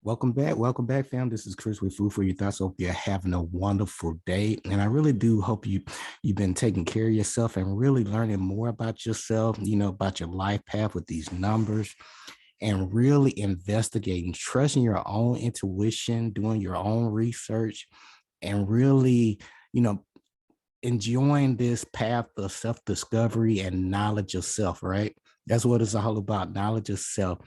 Welcome back, fam. This is Chris with Food for Your Thoughts. Hope you're having a wonderful day, and I really do hope you've been taking care of yourself and really learning more about yourself. About your life path with these numbers, and really investigating, trusting your own intuition, doing your own research, and really, you know, enjoying this path of self-discovery and knowledge of self. Right? That's what it's all about: knowledge of self.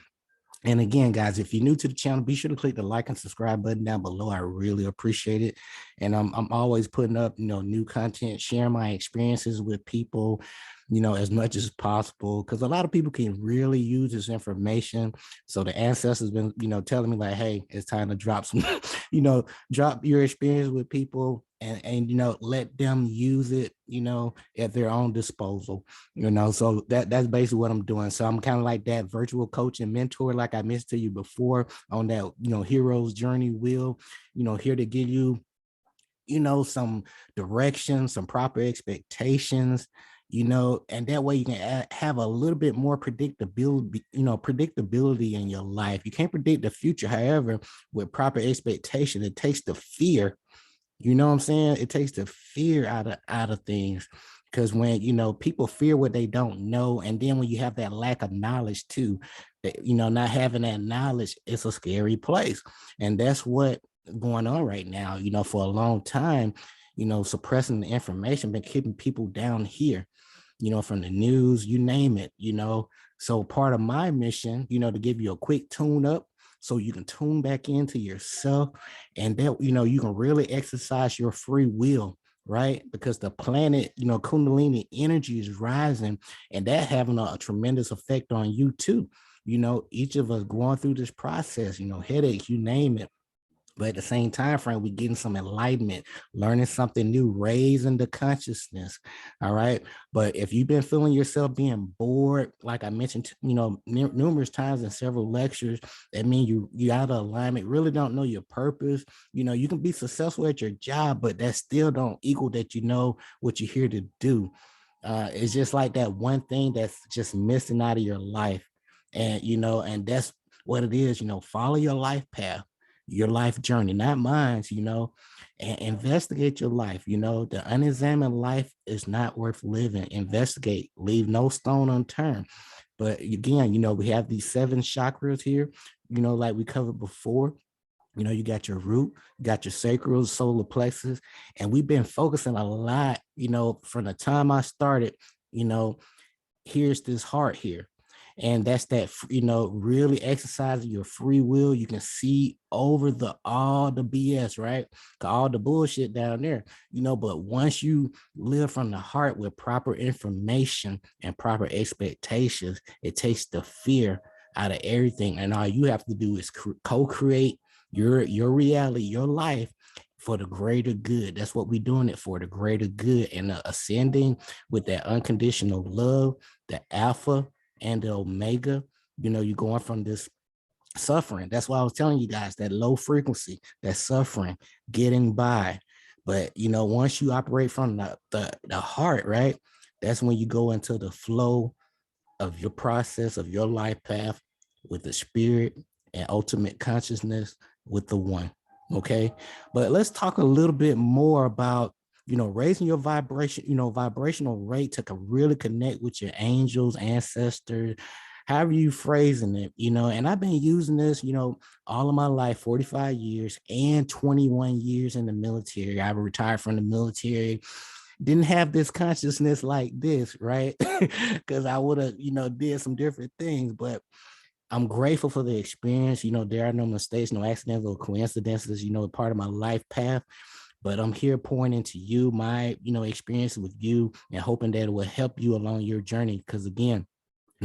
And again, guys, if you're new to the channel, be sure to click the like and subscribe button down below. I really appreciate it. And I'm always putting up, new content, sharing my experiences with people, as much as possible, because a lot of people can really use this information. So the ancestors been, telling me like, hey, it's time to drop some, drop your experience with people and let them use it, at their own disposal. So that's basically what I'm doing. So I'm kind of like that virtual coach and mentor, like I mentioned to you before, on that hero's journey wheel, here to give you some direction, some proper expectations, and that way you can have a little bit more predictability in your life. You can't predict the future. However, with proper expectation, it takes the fear. You know what I'm saying? It takes the fear out of things. Because when people fear what they don't know, and then when you have that lack of knowledge too, that not having that knowledge, it's a scary place. And that's what going on right now. For a long time, suppressing the information, been keeping people down here, from the news, you name it. So part of my mission, to give you a quick tune up so you can tune back into yourself, and that you can really exercise your free will, right? Because the planet, kundalini energy is rising, and that having a tremendous effect on you too. Each of us going through this process, headaches, you name it. But at the same time frame, we're getting some enlightenment, learning something new, raising the consciousness. All right. But if you've been feeling yourself being bored, like I mentioned, numerous times in several lectures, that means you out of alignment, really don't know your purpose. You can be successful at your job, but that still don't equal that what you're here to do. It's just like that one thing that's just missing out of your life. And that's what it is, follow your life path, your life journey, not mine, and investigate your life. The unexamined life is not worth living. Investigate, leave no stone unturned. But again, we have these 7 chakras here, like we covered before. You got your root, you got your sacral, solar plexus, and we've been focusing a lot, from the time I started, you know, here's this heart here. And that's that, really exercising your free will. You can see over all the BS, right? All the bullshit down there, but once you live from the heart with proper information and proper expectations, it takes the fear out of everything. And all you have to do is co-create your reality, your life, for the greater good. That's what we're doing it for, the greater good, and ascending with that unconditional love, the alpha and the omega. You're going from this suffering. That's why I was telling you guys, that low frequency, that suffering, getting by. But once you operate from the heart, right, that's when you go into the flow of your process, of your life path, with the spirit and ultimate consciousness, with the one. Okay. But let's talk a little bit more about raising your vibration, vibrational rate to really connect with your angels, ancestors, however you phrasing it. And I've been using this, all of my life, 45 years and 21 years in the military. I retired from the military, didn't have this consciousness like this, right? Because I would have, did some different things. But I'm grateful for the experience. There are no mistakes, no accidents or coincidences, part of my life path. But I'm here pouring into you, my, experience with you, and hoping that it will help you along your journey. Because again,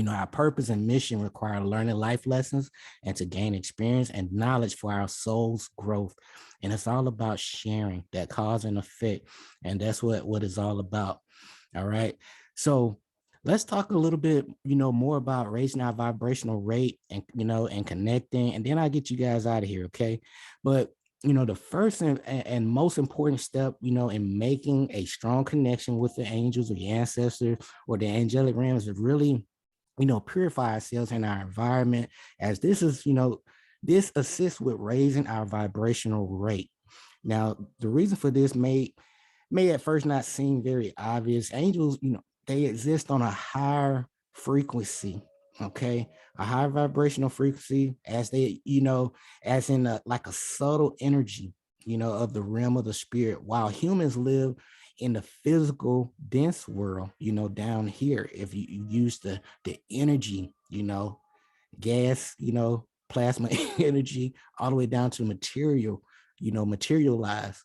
our purpose and mission require learning life lessons and to gain experience and knowledge for our soul's growth. And it's all about sharing that cause and effect. And that's what it's all about. All right. So let's talk a little bit, more about raising our vibrational rate and, and connecting. And then I'll get you guys out of here. Okay. But the first and most important step, in making a strong connection with the angels or the ancestors or the angelic realms is really, purify ourselves in our environment, as this is, This assists with raising our vibrational rate. Now, the reason for this may at first not seem very obvious. Angels, they exist on a higher frequency, okay? A higher vibrational frequency, as they, as in like a subtle energy, of the realm of the spirit, while humans live in the physical dense world, down here. If you use the energy, gas, plasma energy, all the way down to material, materialize.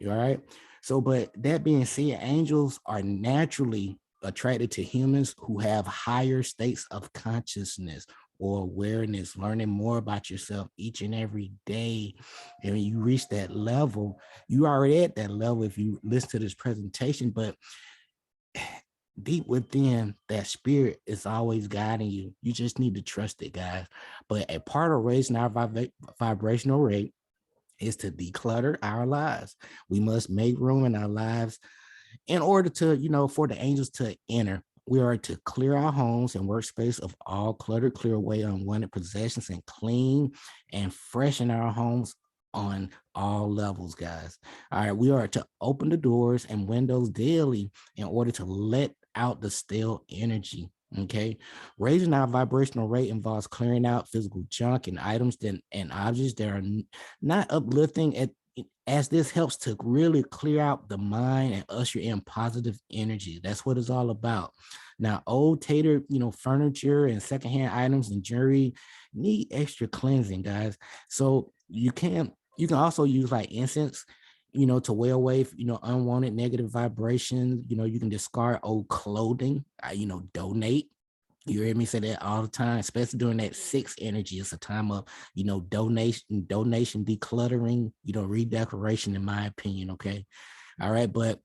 All right. So, but that being said, angels are naturally attracted to humans who have higher states of consciousness or awareness, learning more about yourself each and every day. And when you reach that level, you already at that level if you listen to this presentation, but deep within, that spirit is always guiding you. You just need to trust it, guys. But a part of raising our vibrational rate is to declutter our lives. We must make room in our lives in order to, for the angels to enter. We are to clear our homes and workspace of all clutter, clear away unwanted possessions, and clean and freshen our homes on all levels, guys. All right, we are to open the doors and windows daily in order to let out the stale energy. Okay, raising our vibrational rate involves clearing out physical junk and items and objects that are not uplifting as this helps to really clear out the mind and usher in positive energy. That's what it's all about. Now, old tater, furniture and secondhand items and jewelry need extra cleansing, guys. So you can also use like incense, to wear away, unwanted negative vibrations. You can discard old clothing, donate. You hear me say that all the time, especially during that sixth energy. It's a time of, donation, decluttering, redecoration, in my opinion. Okay. All right. But,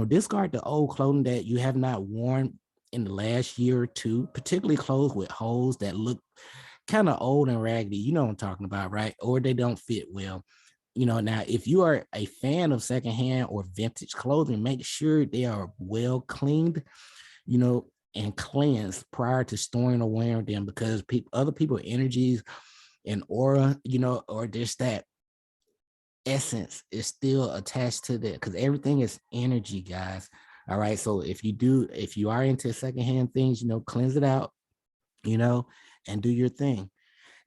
discard the old clothing that you have not worn in the last year or two, particularly clothes with holes that look kind of old and raggedy. You know what I'm talking about, right? Or they don't fit well. Now, if you are a fan of secondhand or vintage clothing, make sure they are well cleaned, and cleansed prior to storing or wearing them, because other people's energies and aura, or just that essence is still attached to that, because everything is energy, guys. All right. So if you are into secondhand things, cleanse it out, and do your thing.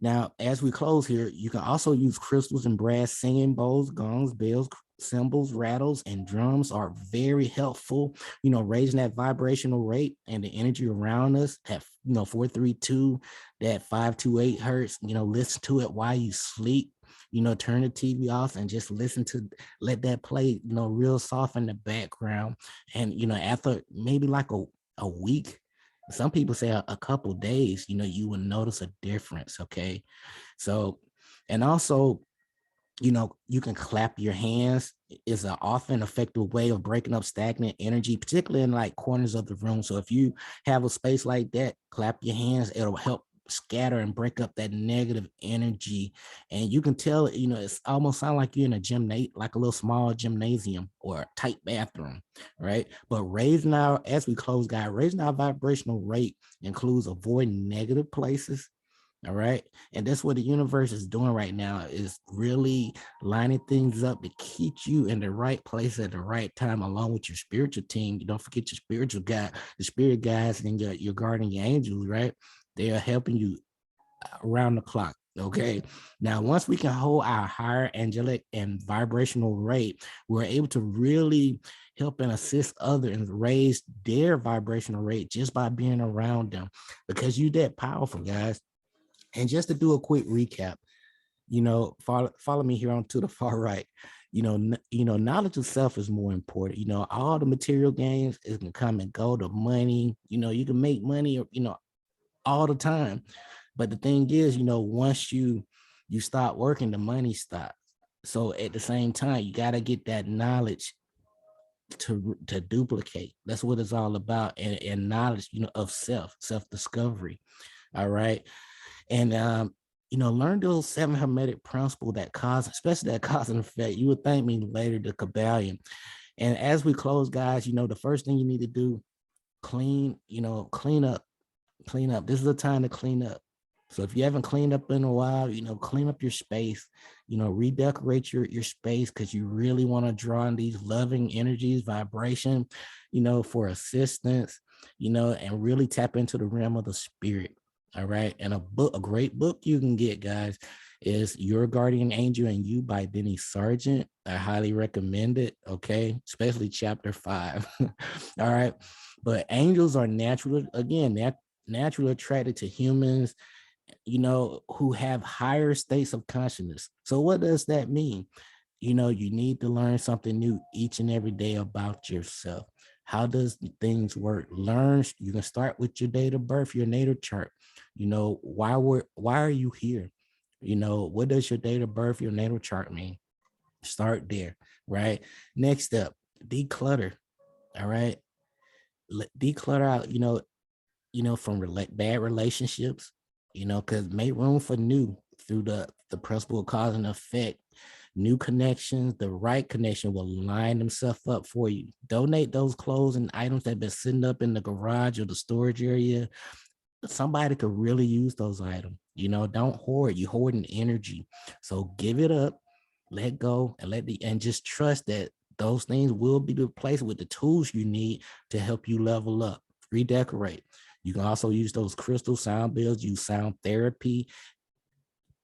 Now, as we close here, you can also use crystals and brass. Singing bowls, gongs, bells, cymbals, rattles, and drums are very helpful, raising that vibrational rate and the energy around us at, 432, that 528 hertz. Listen to it while you sleep. Turn the TV off and just let that play, real soft in the background. And, after maybe like a week, some people say a couple days, you will notice a difference. Okay. So, and also, you can clap your hands. Is an often effective way of breaking up stagnant energy, particularly in like corners of the room. So if you have a space like that, clap your hands. It'll help scatter and break up that negative energy. And you can tell, it's almost sound like you're in a like a little small gymnasium or a tight bathroom, right? But as we close, guys, raising our vibrational rate includes avoiding negative places. All right. And that's what the universe is doing right now, is really lining things up to keep you in the right place at the right time, along with your spiritual team. You don't forget your spiritual guide, the spirit guides, and your guardian angels, right? They are helping you around the clock. Okay. Now, once we can hold our higher angelic and vibrational rate, we're able to really help and assist others and raise their vibrational rate just by being around them, because you're that powerful, guys. And just to do a quick recap, follow me here on to the far right. Knowledge of self is more important. All the material gains is gonna come and go. The money, you can make money, all the time. But the thing is, once you start working, the money stops. So at the same time, you got to get that knowledge to duplicate. That's what it's all about. And knowledge, of self-discovery. All right. And learn those 7 Hermetic principles that especially that cause and effect. You would thank me later, the Kabbalion. And as we close, guys, the first thing you need to do, clean up. Clean up. This is the time to clean up. So if you haven't cleaned up in a while, clean up your space, redecorate your space, because you really want to draw in these loving energies, vibration, for assistance, and really tap into the realm of the spirit. All right. And a great book you can get, guys, is Your Guardian Angel and You by Denny Sargent. I highly recommend it. Okay. Especially chapter 5. All right. But angels are naturally attracted to humans, who have higher states of consciousness. So what does that mean? You need to learn something new each and every day about yourself. How does things work? You can start with your date of birth, your natal chart. Why are you here? What does your date of birth, your natal chart mean? Start there, right? Next up, declutter. All right. Declutter out, from bad relationships, because make room for new through the principle of cause and effect. New connections, the right connection will line themselves up for you. Donate those clothes and items that have been sitting up in the garage or the storage area. Somebody could really use those items. Don't hoard. You hoarding energy. So give it up, let go, and just trust that those things will be replaced with the tools you need to help you level up, redecorate. You can also use those crystal sound bills, use sound therapy.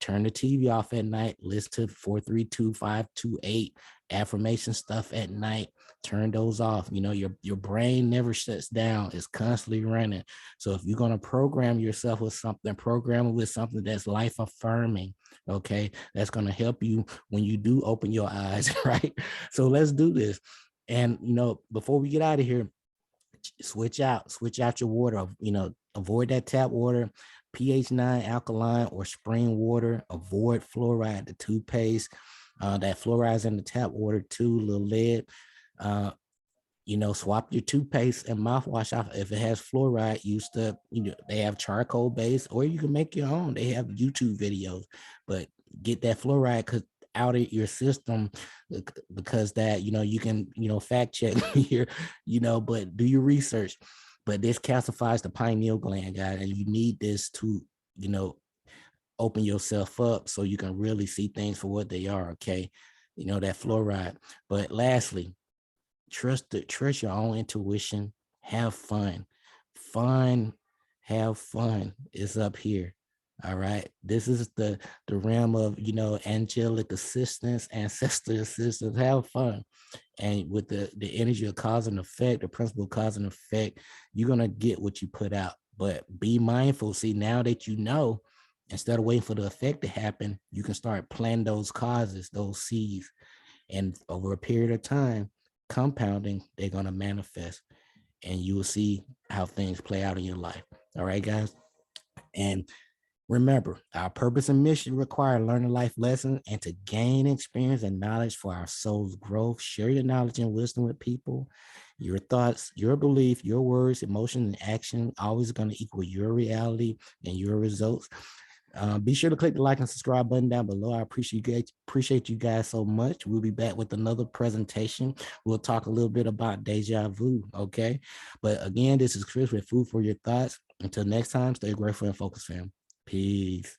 Turn the TV off at night, listen to 432-528 affirmation stuff at night. Turn those off. Your brain never shuts down. It's constantly running. So if you're going to program yourself with something, program it with something that's life affirming. Okay. That's going to help you when you do open your eyes, right? So let's do this. And, before we get out of here, switch out your water, avoid that tap water, pH 9 alkaline or spring water. Avoid fluoride, the toothpaste, that fluoride's in the tap water too, a little lead. Swap your toothpaste and mouthwash off. If it has fluoride, they have charcoal based, or you can make your own. They have YouTube videos, but get that fluoride out of your system, because that, you can, fact check here, but do your research. But this calcifies the pineal gland, guys, and you need this to, open yourself up so you can really see things for what they are. Okay. That fluoride. But lastly, trust your own intuition. Have fun. Have fun is up here. All right. This is the realm of, angelic assistance, ancestor assistance. Have fun. And with the energy of cause and effect, the principle of cause and effect, you're going to get what you put out. But be mindful. See, now that instead of waiting for the effect to happen, you can start planting those causes, those seeds. And over a period of time, compounding, they're going to manifest. And you will see how things play out in your life. All right, guys. And remember, our purpose and mission require learning life lessons and to gain experience and knowledge for our soul's growth. Share your knowledge and wisdom with people. Your thoughts, your belief, your words, emotion, and action always going to equal your reality and your results. Be sure to click the like and subscribe button down below. I appreciate you guys so much. We'll be back with another presentation. We'll talk a little bit about deja vu. Okay. But again, this is Chris with Food for Your Thoughts. Until next time, stay grateful and focused, fam. Peace.